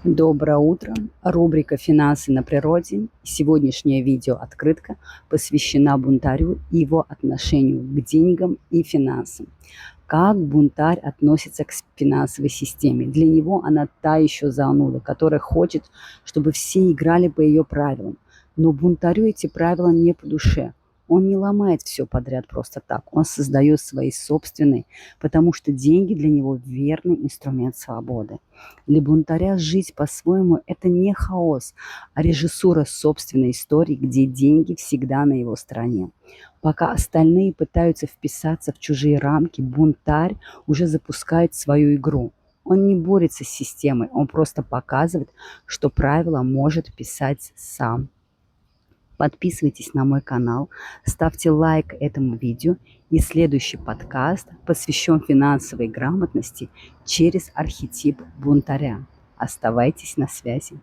Доброе утро! Рубрика «Финансы на природе». Сегодняшняя видеооткрытка посвящена бунтарю и его отношению к деньгам и финансам. Как бунтарь относится к финансовой системе? Для него она та еще зануда, которая хочет, чтобы все играли по ее правилам. Но бунтарю эти правила не по душе. Он не ломает все подряд просто так. Он создает свои собственные, потому что деньги для него верный инструмент свободы. Для бунтаря жить по-своему – это не хаос, а режиссура собственной истории, где деньги всегда на его стороне. Пока остальные пытаются вписаться в чужие рамки, бунтарь уже запускает свою игру. Он не борется с системой, он просто показывает, что правила может писать сам. Подписывайтесь на мой канал, ставьте лайк этому видео, и следующий подкаст посвящен финансовой грамотности через архетип бунтаря. Оставайтесь на связи.